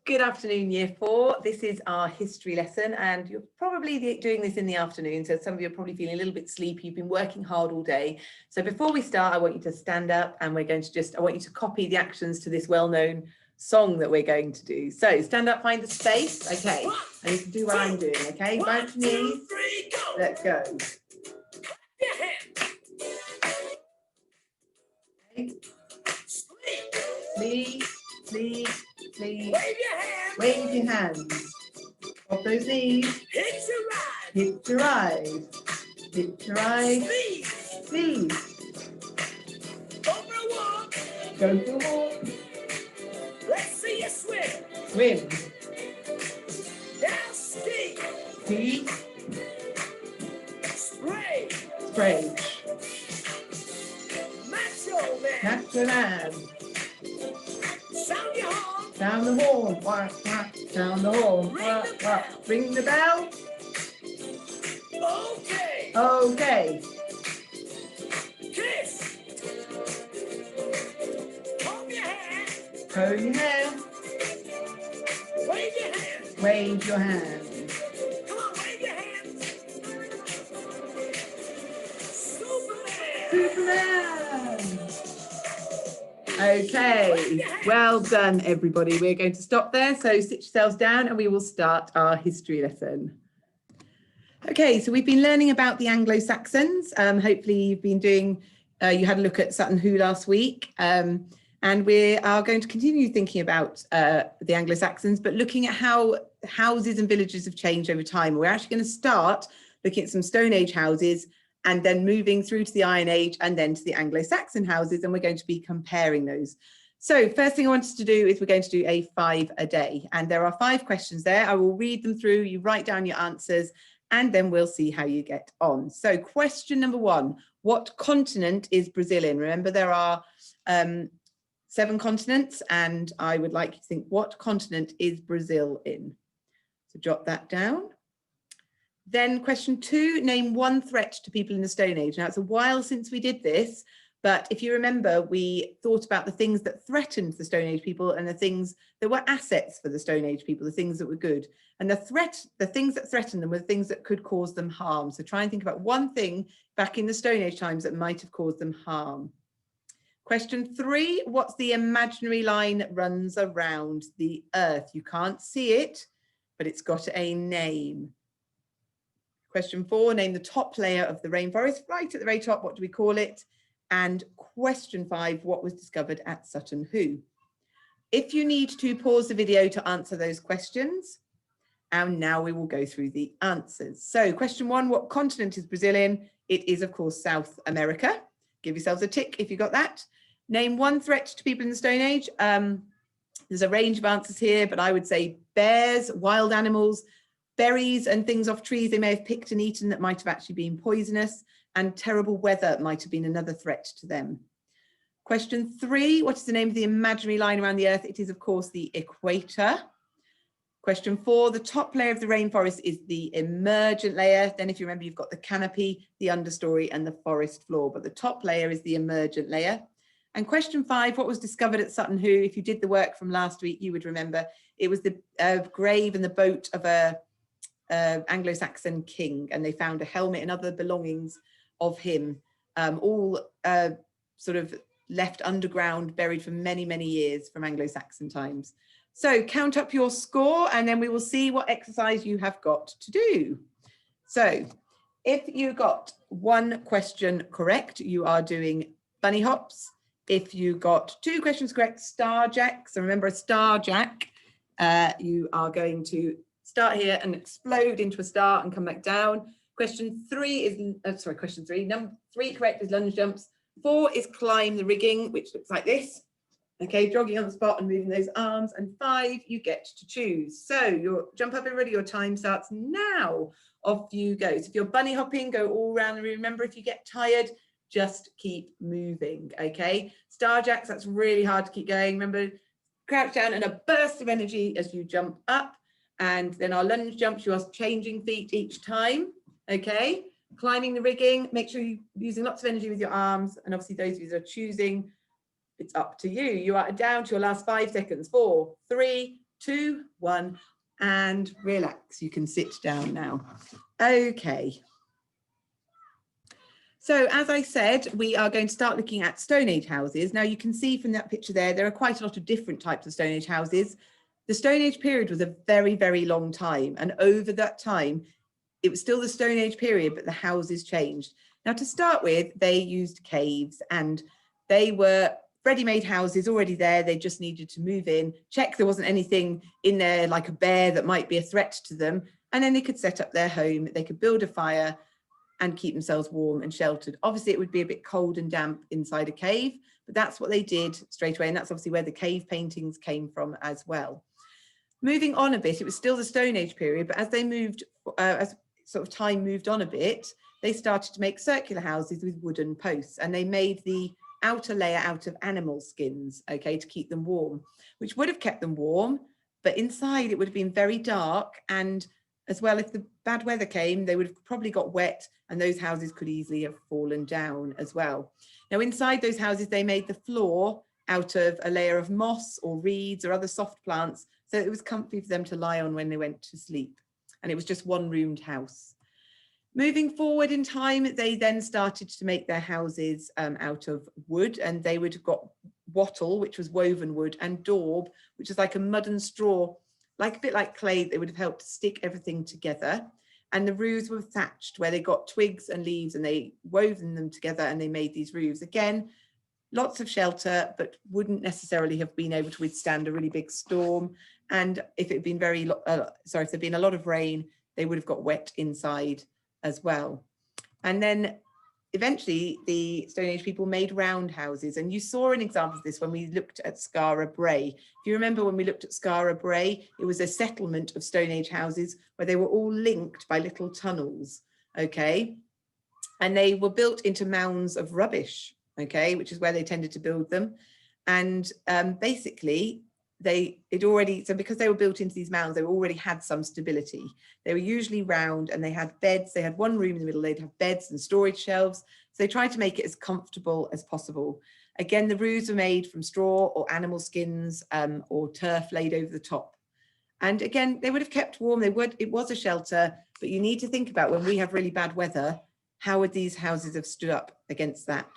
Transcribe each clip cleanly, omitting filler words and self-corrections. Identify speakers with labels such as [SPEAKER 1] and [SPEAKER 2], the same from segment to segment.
[SPEAKER 1] Good afternoon, Year 4. This is our history lesson, and you're probably doing this in the afternoon, so some of you are probably feeling a little bit sleepy. You've been working hard all day. So before we start, I want you to stand up, and I want you to copy the actions to this well-known song that we're going to do. So stand up, find the space. Okay, and you can do what I'm doing, okay? Bounce your knees. Let's go. Okay. Sleep, sleep, sleep. Wave your hands. Off those knees. Hit your eyes. Hit your eyes. Sleep. Go for a walk. Go for a walk. Let's see you swim. Swim. Now ski. Ski. Spray. Spray. Macho man. Macho man. Sound your horn. Sound the horn. Whack, whack. Sound the horn. Whack, whack. Ring the bell. Okay. Okay. Kiss. Comb your hair. Comb your hair. Wave your hand. Wave your hand. Come on, wave your hands. Superman. Superman. Okay, well done, everybody. We're going to stop there. So sit yourselves down and we will start our history lesson. Okay, so we've been learning about the Anglo-Saxons. Hopefully you've been doing, you had a look at Sutton Hoo last week. And we are going to continue thinking about the Anglo-Saxons, but looking at how houses and villages have changed over time. We're actually going to start looking at some Stone Age houses and then moving through to the Iron Age and then to the Anglo-Saxon houses, and we're going to be comparing those. So first thing I wanted to do is we're going to do a 5 a day, and there are 5 questions there. I will read them through, you write down your answers, and then we'll see how you get on. So question number 1, what continent is Brazil in? Remember there are 7 continents, and I would like you to think, what continent is Brazil in? So jot that down. Then question 2, name one threat to people in the Stone Age. Now it's a while since we did this, but if you remember, we thought about the things that threatened the Stone Age people and the things that were assets for the Stone Age people, the things that were good. And the things that threatened them were things that could cause them harm. So try and think about one thing back in the Stone Age times that might have caused them harm. Question 3, what's the imaginary line that runs around the earth? You can't see it, but it's got a name. Question 4, name the top layer of the rainforest, right at the very top, what do we call it? And question 5, what was discovered at Sutton Hoo? If you need to pause the video to answer those questions, and now we will go through the answers. So question 1, what continent is Brazil in? It is, of course, South America. Give yourselves a tick if you got that. Name one threat to people in the Stone Age. There's a range of answers here, but I would say bears, wild animals, berries and things off trees they may have picked and eaten that might have actually been poisonous, and terrible weather might have been another threat to them. Question 3, what is the name of the imaginary line around the earth? It is, of course, the equator. Question 4, the top layer of the rainforest is the emergent layer. Then if you remember, you've got the canopy, the understory and the forest floor, but the top layer is the emergent layer. And question 5, what was discovered at Sutton Hoo? If you did the work from last week, you would remember it was the grave and the boat of a Anglo-Saxon king, and they found a helmet and other belongings of him, all sort of left underground, buried for many, many years from Anglo-Saxon times. So count up your score and then we will see what exercise you have got to do. So if you got one question correct, you are doing bunny hops. If you got 2 questions correct, star jack. So remember a star jack, you are going to start here and explode into a star and come back down. Question 3 is, question 3, number 3 correct is lunge jumps. 4 is climb the rigging, which looks like this. Okay, jogging on the spot and moving those arms. And 5, you get to choose. So your jump up everybody, your time starts now. Off you go. So if you're bunny hopping, go all around the room. Remember, if you get tired, just keep moving, okay? Star jacks, that's really hard to keep going. Remember, crouch down and a burst of energy as you jump up. And then our lunge jumps, you are changing feet each time, okay? Climbing the rigging, make sure you're using lots of energy with your arms. And obviously those of you that are choosing, it's up to you. You are down to your last 5 seconds. 4, 3, 2, 1, and relax. You can sit down now. Okay. So as I said, we are going to start looking at Stone Age houses. Now you can see from that picture there are quite a lot of different types of Stone Age houses. The Stone Age period was a very, very long time. And over that time, it was still the Stone Age period, but the houses changed. Now to start with, they used caves, and they were ready-made houses already there. They just needed to move in, check there wasn't anything in there like a bear that might be a threat to them. And then they could set up their home. They could build a fire and keep themselves warm and sheltered. Obviously, it would be a bit cold and damp inside a cave, but that's what they did straight away. And that's obviously where the cave paintings came from as well. Moving on a bit, it was still the Stone Age period, but as they moved, as sort of time moved on a bit, they started to make circular houses with wooden posts, and they made the outer layer out of animal skins, okay, to keep them warm, which would have kept them warm, but inside it would have been very dark, and as well, if the bad weather came, they would have probably got wet, and those houses could easily have fallen down as well. Now, inside those houses, they made the floor out of a layer of moss or reeds or other soft plants, so it was comfy for them to lie on when they went to sleep. And it was just one-roomed house. Moving forward in time, they then started to make their houses out of wood, and they would have got wattle, which was woven wood, and daub, which is like a mud and straw, like a bit like clay. They would have helped stick everything together. And the roofs were thatched, where they got twigs and leaves and they woven them together and they made these roofs. Again, lots of shelter, but wouldn't necessarily have been able to withstand a really big storm. And if it had been if there'd been a lot of rain, they would have got wet inside as well. And then eventually the Stone Age people made round houses, and you saw an example of this when we looked at Skara Brae. If you remember when we looked at Skara Brae, it was a settlement of Stone Age houses where they were all linked by little tunnels, okay? And they were built into mounds of rubbish, okay, which is where they tended to build them. And basically, because they were built into these mounds, they already had some stability. They were usually round, and they had beds. They had one room in the middle. They'd have beds and storage shelves. So they tried to make it as comfortable as possible. Again, the roofs were made from straw or animal skins or turf laid over the top. And again, they would have kept warm. It was a shelter, but you need to think about when we have really bad weather, how would these houses have stood up against that?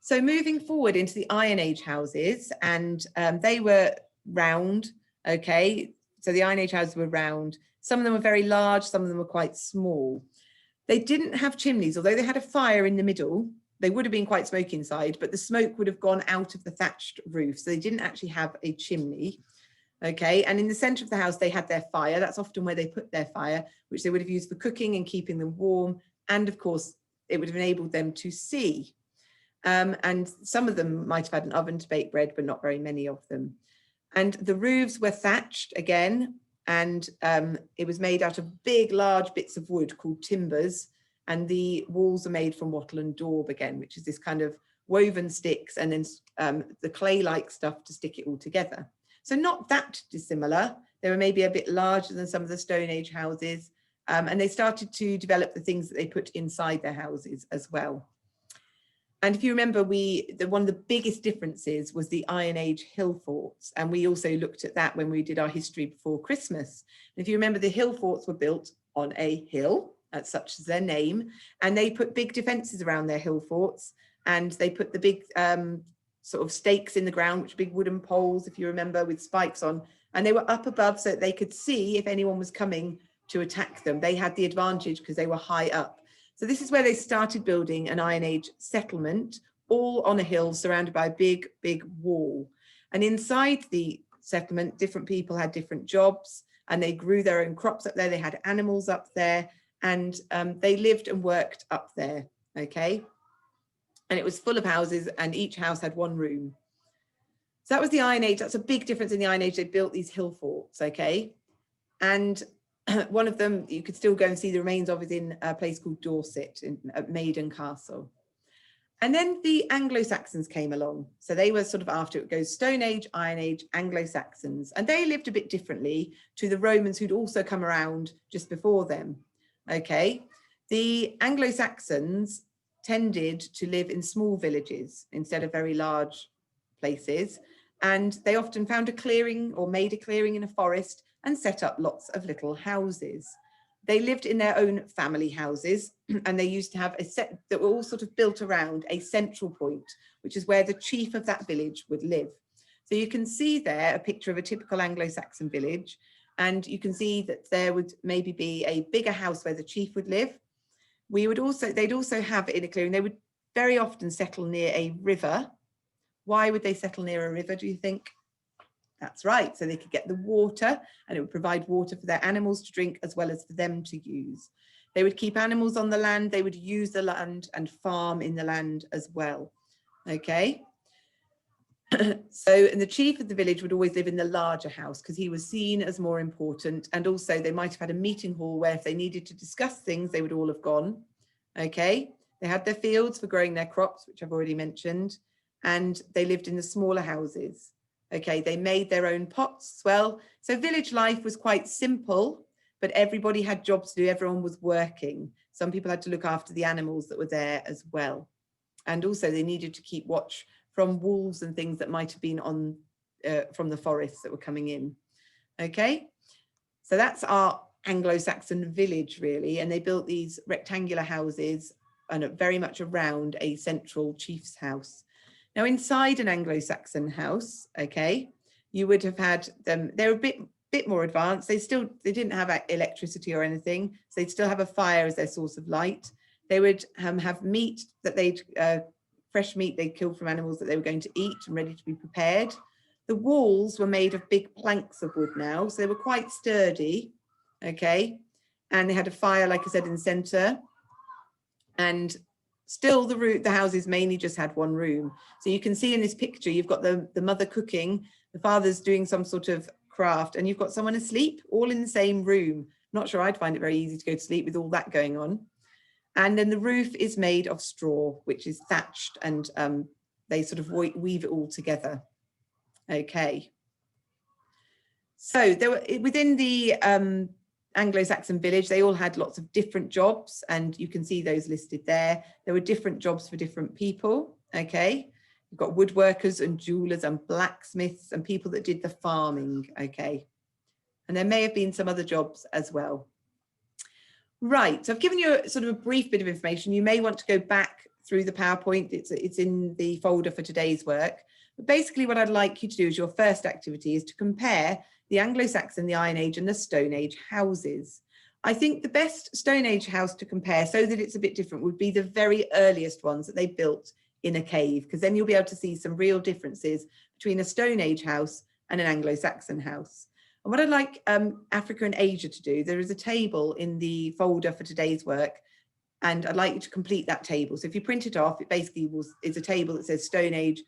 [SPEAKER 1] So moving forward into the Iron Age houses, and they were round, okay, so the Iron Age houses were round. Some of them were very large, some of them were quite small. They didn't have chimneys, although they had a fire in the middle. They would have been quite smoky inside, but the smoke would have gone out of the thatched roof, so they didn't actually have a chimney, okay. And in the center of the house they had their fire. That's often where they put their fire, which they would have used for cooking and keeping them warm, and of course it would have enabled them to see. And some of them might have had an oven to bake bread, but not very many of them. And the roofs were thatched again, and it was made out of big, large bits of wood called timbers. And the walls are made from wattle and daub again, which is this kind of woven sticks, and then the clay-like stuff to stick it all together. So not that dissimilar. They were maybe a bit larger than some of the Stone Age houses, and they started to develop the things that they put inside their houses as well. And if you remember, one of the biggest differences was the Iron Age hill forts. And we also looked at that when we did our history before Christmas. And if you remember, the hill forts were built on a hill, that's such as their name. And they put big defenses around their hill forts. And they put the big sort of stakes in the ground, which are big wooden poles, if you remember, with spikes on. And they were up above so that they could see if anyone was coming to attack them. They had the advantage because they were high up. So this is where they started building an Iron Age settlement, all on a hill surrounded by a big, big wall. And inside the settlement, different people had different jobs, and they grew their own crops up there. They had animals up there, and they lived and worked up there, okay? And it was full of houses, and each house had one room. So that was the Iron Age. That's a big difference in the Iron Age. They built these hill forts, okay? And one of them you could still go and see the remains of is in a place called Dorset at Maiden Castle. And then the Anglo-Saxons came along. So they were sort of after it goes Stone Age, Iron Age, Anglo-Saxons. And they lived a bit differently to the Romans who'd also come around just before them. Okay. The Anglo-Saxons tended to live in small villages instead of very large places. and they often found a clearing or made a clearing in a forest and set up lots of little houses. They lived in their own family houses, and they used to have a set that were all sort of built around a central point, which is where the chief of that village would live. So you can see there a picture of a typical Anglo-Saxon village, and you can see that there would maybe be a bigger house where the chief would live. They'd also have in a clearing, they would very often settle near a river. Why would they settle near a river, do you think? That's right, so they could get the water, and it would provide water for their animals to drink as well as for them to use. They would keep animals on the land, they would use the land and farm in the land as well. Okay. And the chief of the village would always live in the larger house because he was seen as more important, and also they might have had a meeting hall where if they needed to discuss things, they would all have gone. Okay, they had their fields for growing their crops, which I've already mentioned, and they lived in the smaller houses. Okay, they made their own pots as well. So village life was quite simple, but everybody had jobs to do, everyone was working. Some people had to look after the animals that were there as well. And also they needed to keep watch from wolves and things that might have been on from the forests that were coming in. Okay, so that's our Anglo-Saxon village really, and they built these rectangular houses and very much around a central chief's house. Now inside an Anglo-Saxon house, okay, you would have had them, they're a bit more advanced. They didn't have electricity or anything, so they'd still have a fire as their source of light. They would have meat that fresh meat they'd killed from animals that they were going to eat and ready to be prepared. The walls were made of big planks of wood now, so they were quite sturdy, okay? And they had a fire, like I said, in the center. And still the houses mainly just had one room. So you can see in this picture, you've got the mother cooking, the father's doing some sort of craft, and you've got someone asleep, all in the same room. Not sure I'd find it very easy to go to sleep with all that going on. And then the roof is made of straw, which is thatched, and they sort of weave it all together. Okay. So there were within the Anglo-Saxon village, they all had lots of different jobs, and you can see those listed there. There were different jobs for different people. Okay. You've got woodworkers and jewelers and blacksmiths and people that did the farming. Okay. And there may have been some other jobs as well. Right, so I've given you sort of a brief bit of information. You may want to go back through the PowerPoint. It's in the folder for today's work. But basically what I'd like you to do as your first activity is to compare the Anglo-Saxon, the Iron Age and the Stone Age houses. I think the best Stone Age house to compare so that it's a bit different would be the very earliest ones that they built in a cave, because then you'll be able to see some real differences between a Stone Age house and an Anglo-Saxon house. And what I'd like Africa and Asia to do, there is a table in the folder for today's work, and I'd like you to complete that table. So if you print it off, it basically is a table that says Stone Age,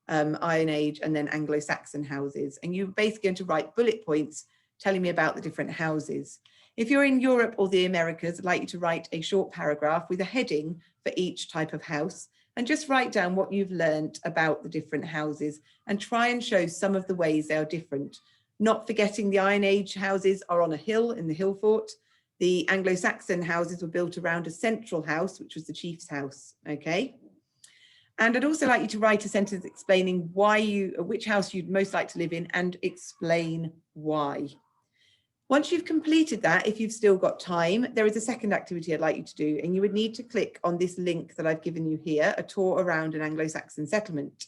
[SPEAKER 1] Iron Age, and then Anglo-Saxon houses. And you're basically going to write bullet points telling me about the different houses. If you're in Europe or the Americas, I'd like you to write a short paragraph with a heading for each type of house, and just write down what you've learnt about the different houses and try and show some of the ways they are different. Not forgetting the Iron Age houses are on a hill in the hill fort. The Anglo-Saxon houses were built around a central house, which was the chief's house, okay? And I'd also like you to write a sentence explaining which house you'd most like to live in, and explain why. Once you've completed that, if you've still got time, there is a second activity I'd like you to do, and you would need to click on this link that I've given you here, a tour around an Anglo-Saxon settlement.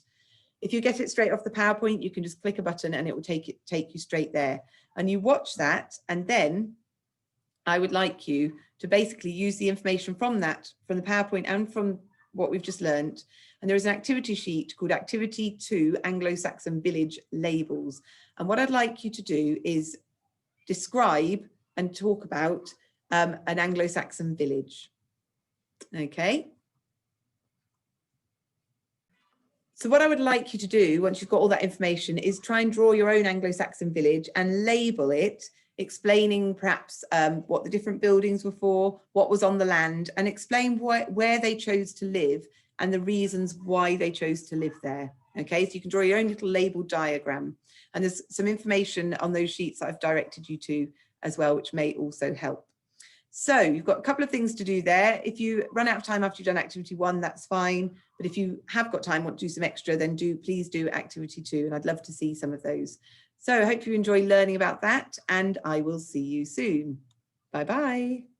[SPEAKER 1] If you get it straight off the PowerPoint, you can just click a button and it will take you straight there. And you watch that, and then I would like you to basically use the information from the PowerPoint and from what we've just learned. And there is an activity sheet called Activity 2 Anglo-Saxon Village Labels. And what I'd like you to do is describe and talk about an Anglo-Saxon village. Okay. So what I would like you to do once you've got all that information is try and draw your own Anglo-Saxon village and label it, explaining perhaps what the different buildings were for, what was on the land, and explain where they chose to live and the reasons why they chose to live there. Okay, so you can draw your own little labeled diagram, and there's some information on those sheets that I've directed you to as well, which may also help. So you've got a couple of things to do there. If you run out of time after you've done activity 1, that's fine. But if you have got time, want to do some extra, then please do activity 2. And I'd love to see some of those. So I hope you enjoy learning about that, and I will see you soon. Bye-bye.